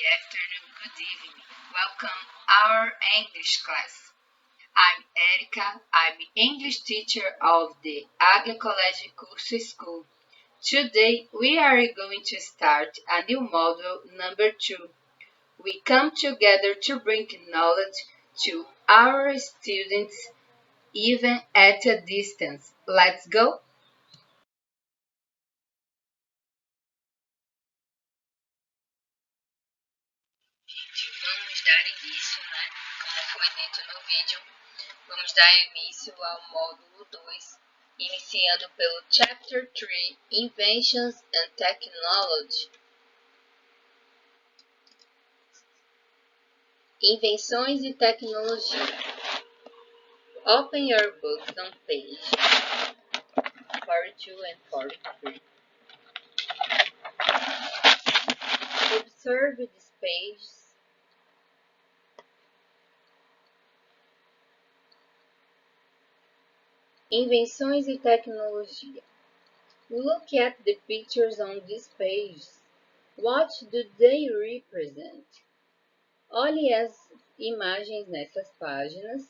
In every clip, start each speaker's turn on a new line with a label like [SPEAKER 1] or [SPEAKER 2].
[SPEAKER 1] afternoon, good evening. Welcome our English class. I'm Erika. I'm English teacher of the Águia College Curso School. Today we are going to start a new module number 2. We come together to bring knowledge to our students even at a distance. Let's go! Vamos dar início, como foi dito no vídeo, vamos dar início ao módulo 2, iniciando pelo Chapter 3, Inventions and Technology. Invenções e tecnologia. Open your books on page 42 and 43. Observe this page. Invenções e tecnologia. Look at the pictures on this page. What do they represent? Olhe as imagens nessas páginas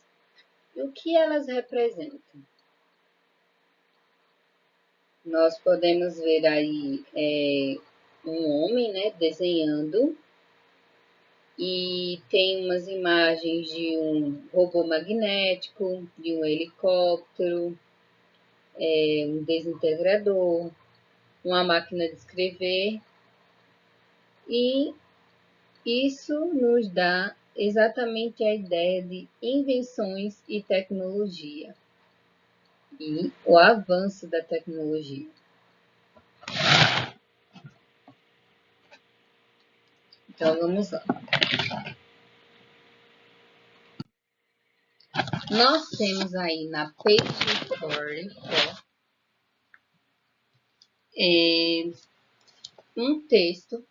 [SPEAKER 1] e o que elas representam. Nós podemos ver aí um homem, desenhando, e tem umas imagens de um robô magnético, de um helicóptero, um desintegrador, uma máquina de escrever, e isso nos dá exatamente a ideia de invenções e tecnologia e o avanço da tecnologia. Então, vamos lá. Nós temos aí na page 44 um texto,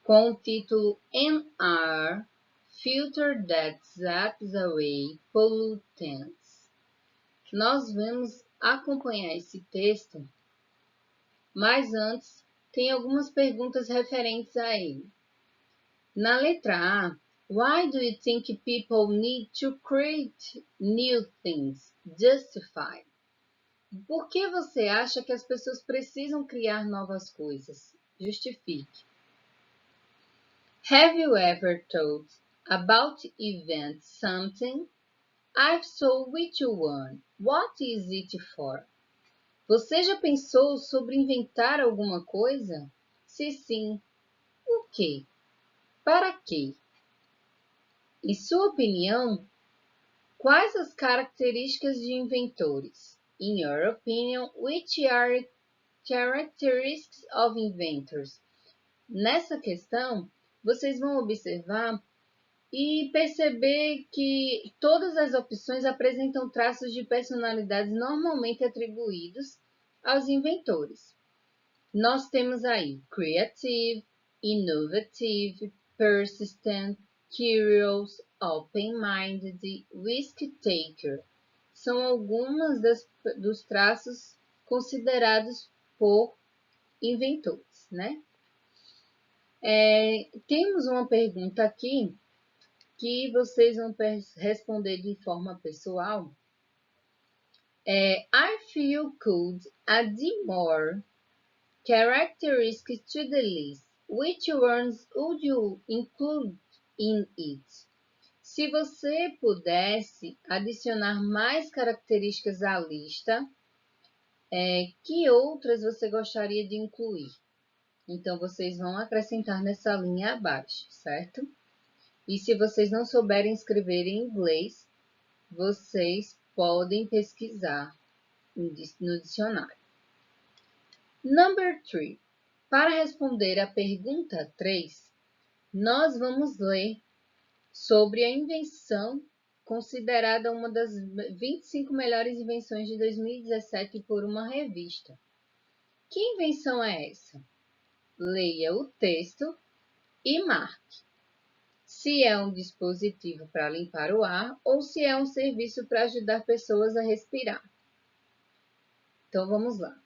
[SPEAKER 1] com o título NR Filter that zaps away pollutants. Nós vamos acompanhar esse texto, mas antes tem algumas perguntas referentes a ele. Na letra A, why do you think people need to create new things? Justify. Por que você acha que as pessoas precisam criar novas coisas? Justifique. Have you ever thought about invent something? If so, which one? What is it for? Você já pensou sobre inventar alguma coisa? Se sim, o quê? Para quê? Em sua opinião, quais as características de inventores? In your opinion, which are characteristics of inventors? Nessa questão, vocês vão observar e perceber que todas as opções apresentam traços de personalidades normalmente atribuídos aos inventores. Nós temos aí creative, innovative, persistent, curious, open-minded, risk-taker. São algumas dos traços considerados por inventores, Temos uma pergunta aqui que vocês vão responder de forma pessoal. If you could add more characteristics to the list, which ones would you include in it? Se você pudesse adicionar mais características à lista, que outras você gostaria de incluir? Então, vocês vão acrescentar nessa linha abaixo, certo? E se vocês não souberem escrever em inglês, vocês podem pesquisar no dicionário. Number 3. Para responder a pergunta 3, nós vamos ler sobre a invenção considerada uma das 25 melhores invenções de 2017 por uma revista. Que invenção é essa? Leia o texto e marque se é um dispositivo para limpar o ar ou se é um serviço para ajudar pessoas a respirar. Então, vamos lá.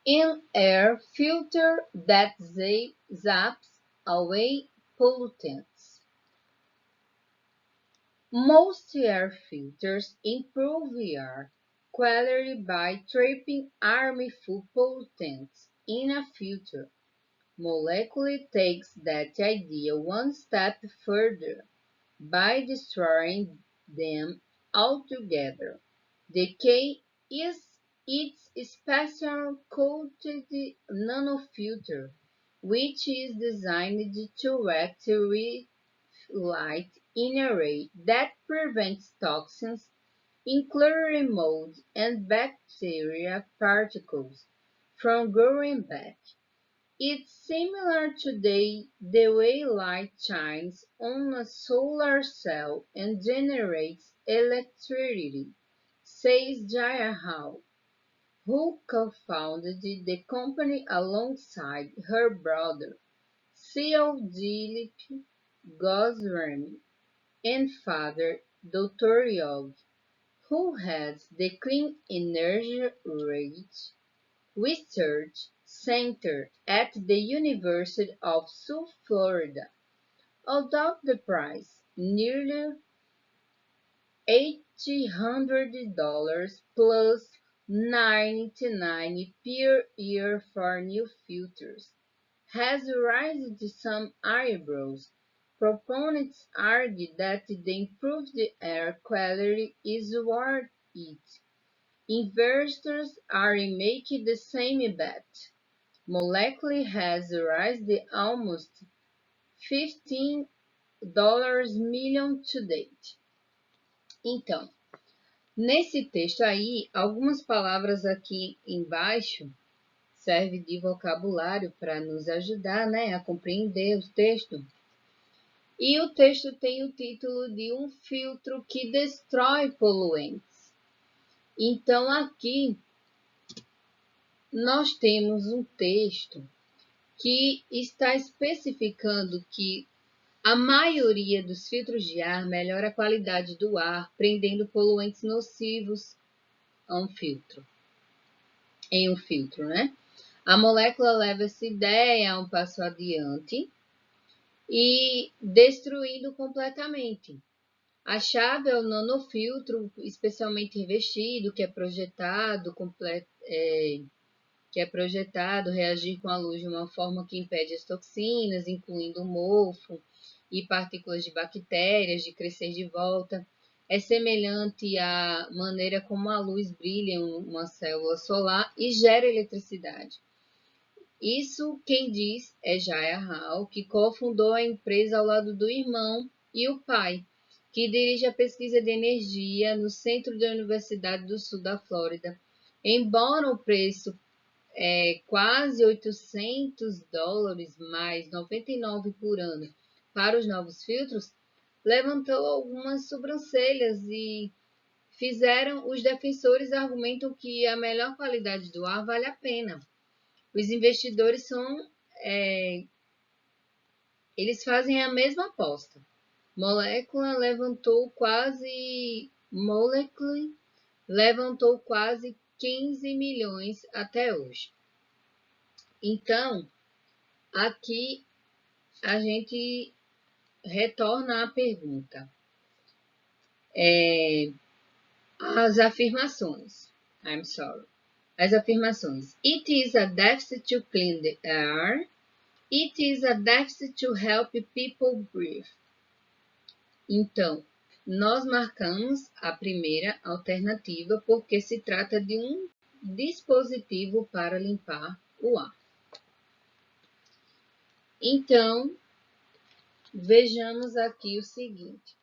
[SPEAKER 1] An air filter that zaps away pollutants. Most air filters improve air quality by trapping harmful pollutants in a filter. Molecule takes that idea one step further by destroying them altogether. The key is its special coated nanofilter, which is designed to act with light in a way that prevents toxins, including mold and bacteria particles, from growing back. It's similar to the way light shines on a solar cell and generates electricity, says Jaya Rao, who co-founded the company alongside her brother, CEO Dilip Goswami, and father, Dr. Yogi, who heads the Clean Energy Research Center at the University of South Florida. Although the price, nearly $800 plus $99 per year for new filters, has raised some eyebrows. Proponents argue that the improved air quality is worth it. Investors are making the same bet. Molecule has raised almost $15 million to date. Então, nesse texto aí, algumas palavras aqui embaixo servem de vocabulário para nos ajudar, né, a compreender o texto. E o texto tem o título de um filtro que destrói poluentes. Então, aqui nós temos um texto que está especificando que a maioria dos filtros de ar melhora a qualidade do ar, prendendo poluentes nocivos em um filtro, né? A molécula leva essa ideia a um passo adiante e destruindo completamente. A chave é o nanofiltro especialmente revestido, que é projetado reagir com a luz de uma forma que impede as toxinas, incluindo o mofo e partículas de bactérias, de crescer de volta. É semelhante à maneira como a luz brilha em uma célula solar e gera eletricidade. Isso quem diz é Jaya Rao, que cofundou a empresa ao lado do irmão e o pai, que dirige a pesquisa de energia no centro da Universidade do Sul da Flórida. Embora o preço quase $800 mais 99 por ano para os novos filtros, levantou algumas sobrancelhas e os defensores argumentam que a melhor qualidade do ar vale a pena. Os investidores eles fazem a mesma aposta. Molecule levantou quase 15 milhões até hoje. Então, aqui a gente retorna à pergunta. As afirmações. As afirmações. It is a deficit to clean the air. It is a deficit to help people breathe. Então, nós marcamos a primeira alternativa porque se trata de um dispositivo para limpar o ar. Então, vejamos aqui o seguinte.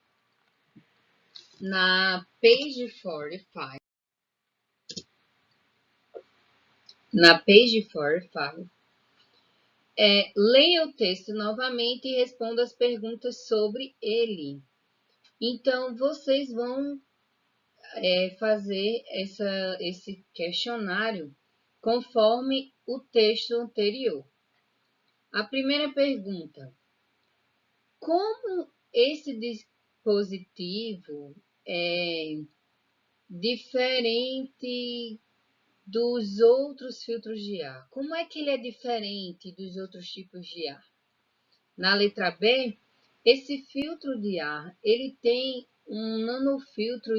[SPEAKER 1] Na page 45, leia o texto novamente e responda as perguntas sobre ele. Então, vocês vão fazer esse questionário conforme o texto anterior. A primeira pergunta: como esse dispositivo é diferente dos outros filtros de ar. Como é que ele é diferente dos outros tipos de ar? Na letra B, esse filtro de ar, ele tem um nanofiltro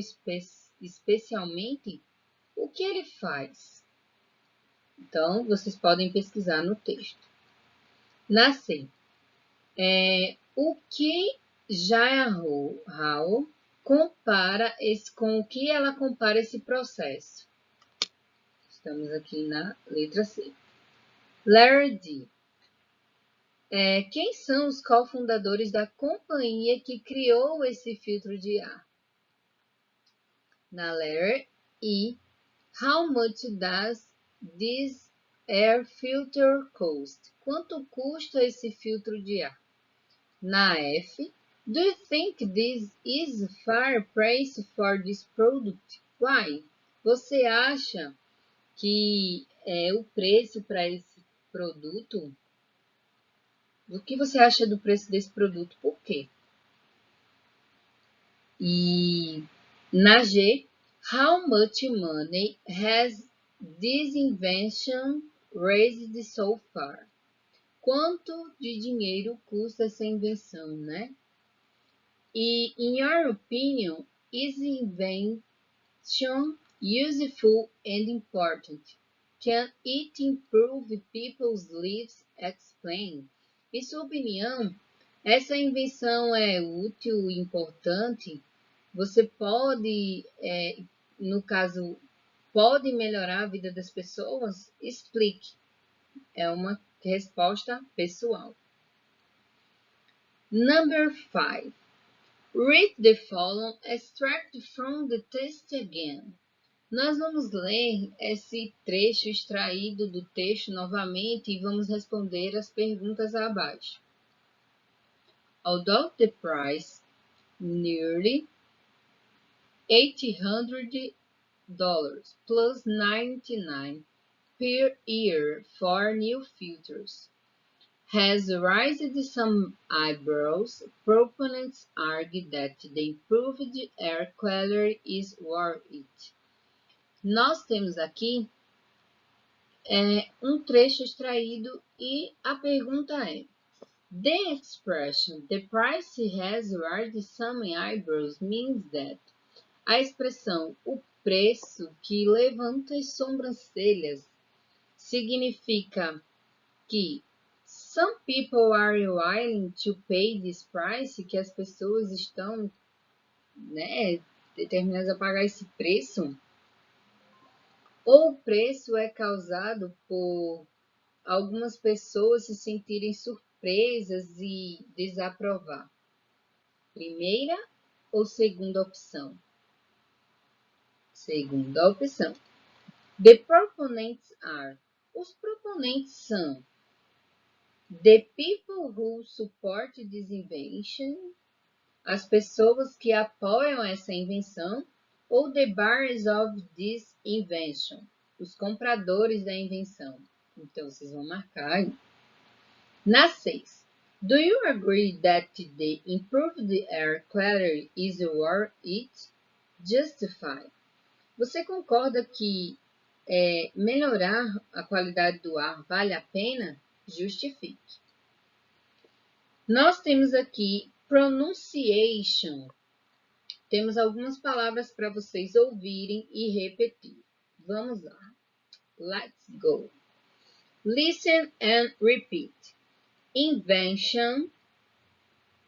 [SPEAKER 1] especialmente. O que ele faz? Então, vocês podem pesquisar no texto. Na C, o que Jaya Rao compara com o que ela compara esse processo? Estamos aqui na letra C. Letra D. Quem são os cofundadores da companhia que criou esse filtro de ar? Na letra E. How much does this air filter cost? Quanto custa esse filtro de ar? Na F. Do you think this is fair price for this product? Why? Você acha que o preço para esse produto? O que você acha do preço desse produto? Por quê? E na G, how much money has this invention raised so far? Quanto de dinheiro custa essa invenção, né? E, in your opinion, is the invention useful and important? Can it improve people's lives? Explain. Em sua opinião, essa invenção é útil e importante? Você pode, no caso, pode melhorar a vida das pessoas? Explique. É uma resposta pessoal. Number 5. Read the following extract from the text again. Nós vamos ler esse trecho extraído do texto novamente e vamos responder as perguntas abaixo. Although the price nearly $800 plus 99 per year for new filters has raised some eyebrows, proponents argue that the improved air quality is worth it. Nós temos aqui um trecho extraído e a pergunta é: The expression "the price has raised some eyebrows" means that a expressão "o preço que levanta as sobrancelhas" significa que some people are willing to pay this price, que as pessoas estão, determinadas a pagar esse preço, ou o preço é causado por algumas pessoas se sentirem surpresas e desaprovar. Primeira ou segunda opção? Segunda opção. The proponents are. Os proponentes são the people who support this invention, as pessoas que apoiam essa invenção, ou the buyers of this invention, os compradores da invenção. Então, vocês vão marcar aí. Na 6. Do you agree that the improved air quality is worth it? Justify. Você concorda que melhorar a qualidade do ar vale a pena? Justifique. Nós temos aqui pronunciation. Temos algumas palavras para vocês ouvirem e repetir. Vamos lá. Let's go. Listen and repeat. Invention,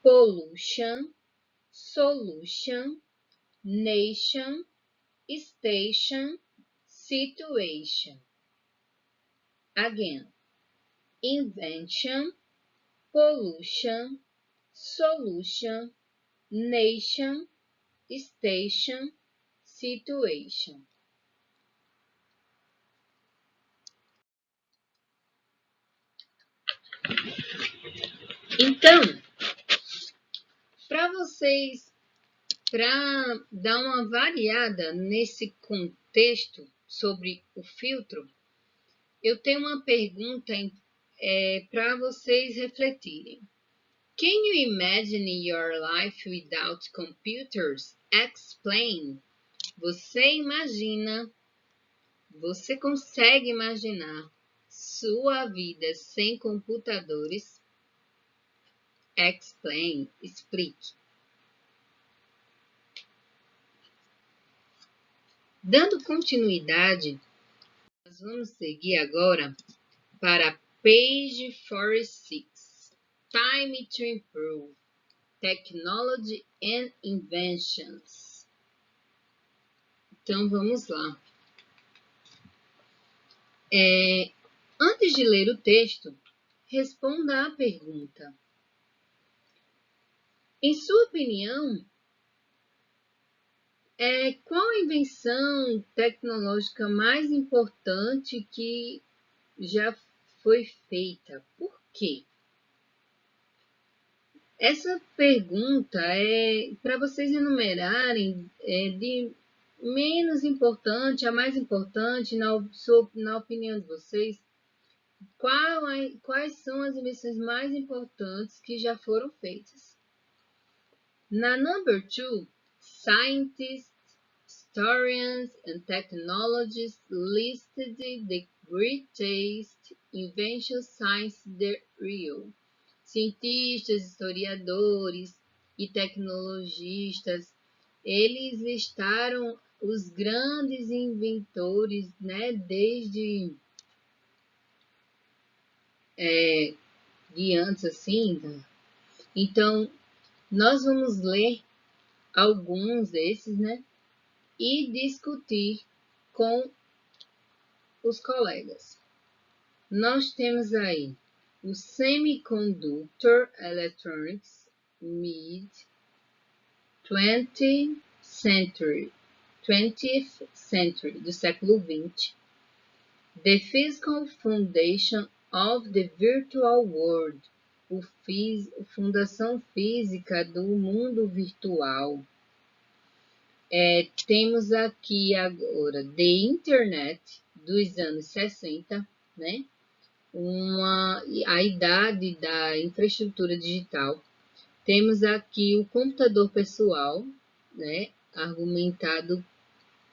[SPEAKER 1] pollution, solution, nation, station, situation. Again. Invention, pollution, solution, nation, station, situation. Então, para dar uma variada nesse contexto sobre o filtro, eu tenho uma pergunta para vocês refletirem. Can you imagine your life without computers? Explain. Você imagina Você consegue imaginar sua vida sem computadores? Explain, explique. Dando continuidade, nós vamos seguir agora para page 46. Time to improve. Technology and inventions. Então vamos lá. Antes de ler o texto, responda à pergunta. Em sua opinião, qual a invenção tecnológica mais importante que já foi feita? Por quê? Essa pergunta é para vocês enumerarem de menos importante a mais importante, na opinião de vocês, quais são as invenções mais importantes que já foram feitas. Na number 2, scientists, historians and technologists listed the greatest inventions since the real. Cientistas, historiadores e tecnologistas, eles listaram os grandes inventores, né, desde de antes, assim. Então, nós vamos ler alguns desses, né, e discutir com os colegas. Nós temos aí o Semiconductor Electronics Mid 20th Century, do século XX. The Physical Foundation of the Virtual World, Fundação Física do Mundo Virtual. Temos aqui agora The Internet, dos anos 60, né? A idade da infraestrutura digital. Temos aqui o computador pessoal, né? Argumentado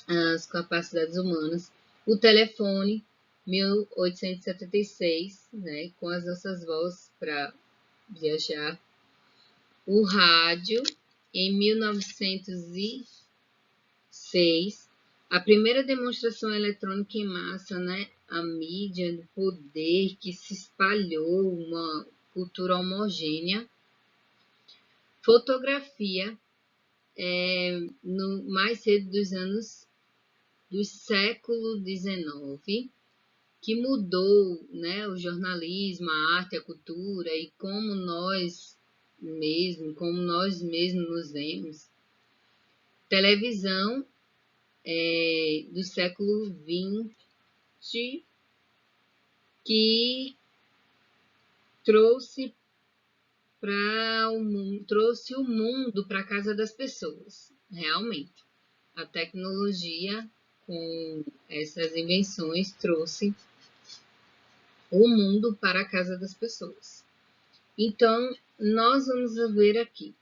[SPEAKER 1] as capacidades humanas. O telefone, 1876, né? Com as nossas vozes para viajar. O rádio, em 1906. A primeira demonstração eletrônica em massa, né? A mídia do poder que se espalhou, uma cultura homogênea. Fotografia, mais cedo do século XIX, que mudou, né, o jornalismo, a arte, a cultura e como nós mesmos nos vemos. Televisão, do século XX, que trouxe o mundo para a casa das pessoas, realmente. A tecnologia, com essas invenções, trouxe o mundo para a casa das pessoas. Então, nós vamos ver aqui.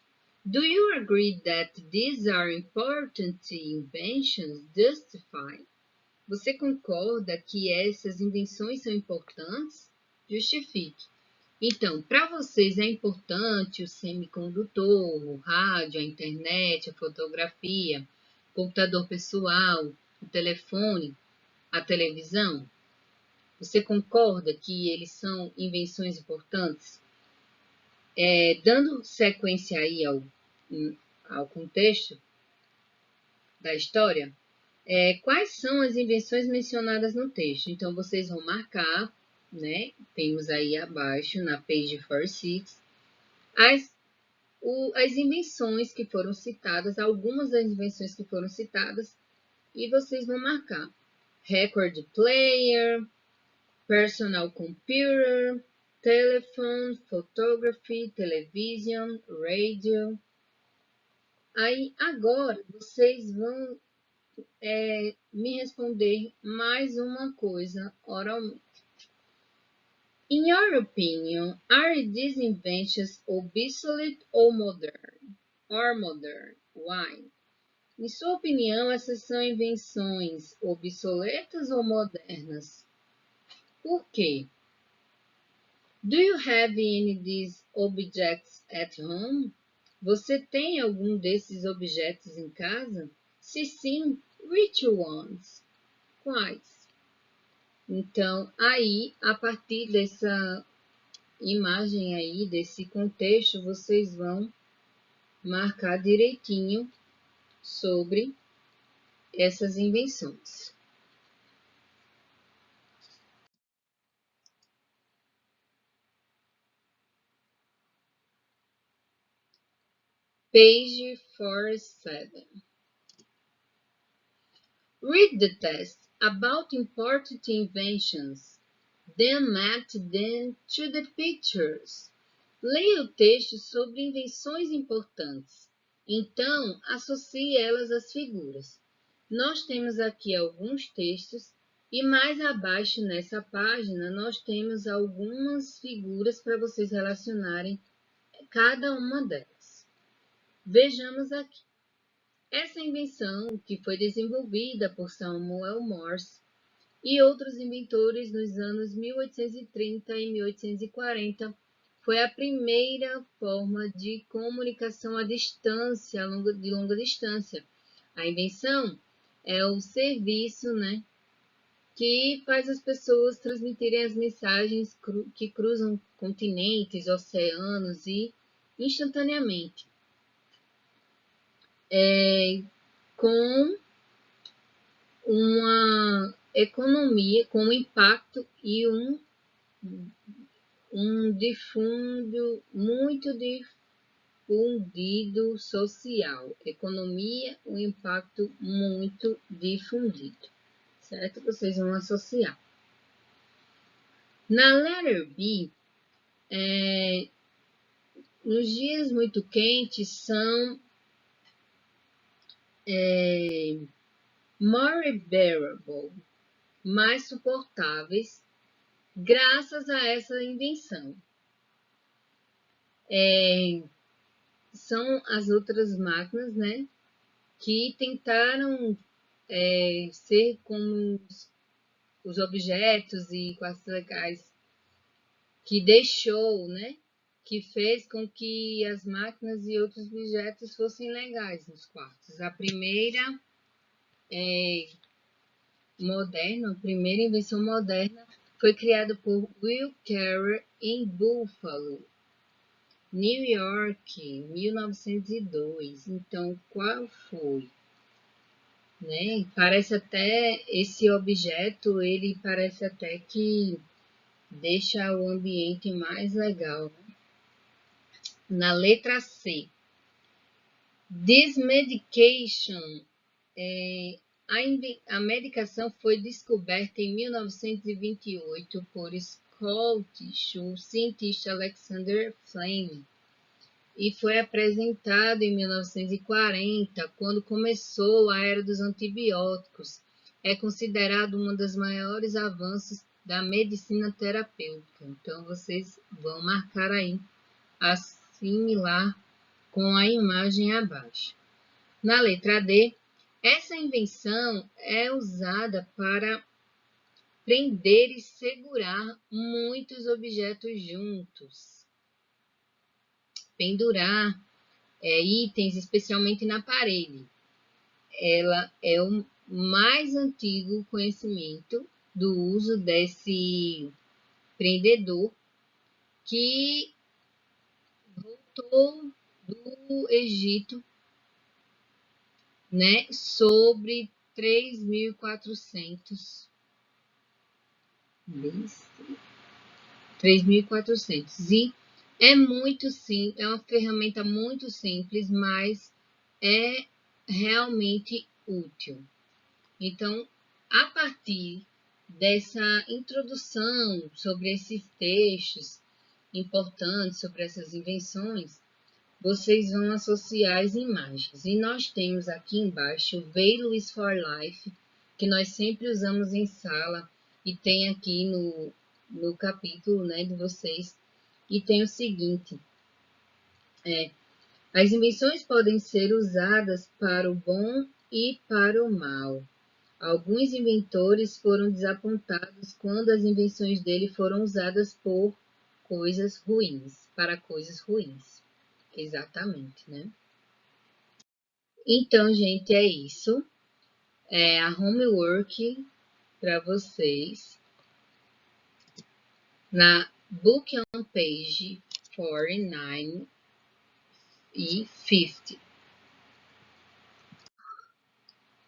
[SPEAKER 1] Do you agree that these are important inventions? Justify. Você concorda que essas invenções são importantes? Justifique. Então, para vocês é importante o semicondutor, o rádio, a internet, a fotografia, o computador pessoal, o telefone, a televisão? Você concorda que eles são invenções importantes? Dando sequência aí ao contexto da história, quais são as invenções mencionadas no texto? Então, vocês vão marcar, né? Temos aí abaixo, na page 46, as invenções que foram citadas, algumas das invenções que foram citadas, e vocês vão marcar record player, personal computer, telephone, photography, television, radio. Aí, agora, vocês vão me responder mais uma coisa oralmente. In your opinion, are these inventions obsolete or modern? Why? Em sua opinião, essas são invenções obsoletas ou modernas? Por quê? Do you have any of these objects at home? Você tem algum desses objetos em casa? Se sim, which ones? Quais? Então, aí, a partir dessa imagem aí, desse contexto, vocês vão marcar direitinho sobre essas invenções. Page 47. Read the test about important inventions, then match them to the pictures. Leia o texto sobre invenções importantes. Então, associe elas às figuras. Nós temos aqui alguns textos e mais abaixo nessa página nós temos algumas figuras para vocês relacionarem cada uma delas. Vejamos aqui. Essa invenção, que foi desenvolvida por Samuel Morse e outros inventores nos anos 1830 e 1840, foi a primeira forma de comunicação à distância, de longa distância. A invenção é o serviço, que faz as pessoas transmitirem as mensagens que cruzam continentes, oceanos e instantaneamente. Com uma economia, com um impacto e um muito difundido social. Economia, um impacto muito difundido, certo? Vocês vão associar. Na letra B, nos dias muito quentes são more bearable, mais suportáveis, graças a essa invenção. São as outras máquinas, que tentaram ser como os objetos e quadros legais que deixou, que fez com que as máquinas e outros objetos fossem legais nos quartos. A primeira a primeira invenção moderna foi criada por Will Carrier em Buffalo, New York, 1902. Então, qual foi? Parece até, esse objeto, ele parece até que deixa o ambiente mais legal. Na letra C, this medication, a medicação foi descoberta em 1928 por Scottish cientista Alexander Fleming e foi apresentado em 1940, quando começou a era dos antibióticos. É considerado um dos maiores avanços da medicina terapêutica. Então, vocês vão marcar aí, assimilar com a imagem abaixo. Na letra D, essa invenção é usada para prender e segurar muitos objetos juntos. Pendurar itens, especialmente na parede. Ela é o mais antigo conhecimento do uso desse prendedor que voltou do Egito, sobre 3.400. 3.400. E é muito simples, é uma ferramenta muito simples, mas é realmente útil. Então, a partir dessa introdução sobre esses textos importantes, sobre essas invenções, vocês vão associar as imagens. E nós temos aqui embaixo o Veil is for Life, que nós sempre usamos em sala, e tem aqui no capítulo de vocês. E tem o seguinte, As invenções podem ser usadas para o bom e para o mal. Alguns inventores foram desapontados quando as invenções dele foram usadas por coisas ruins, para coisas ruins. Exatamente, né? Então, gente, é isso. É a homework para vocês na book on page 49 e 50.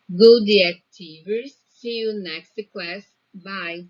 [SPEAKER 1] Good activities. See you next class. Bye.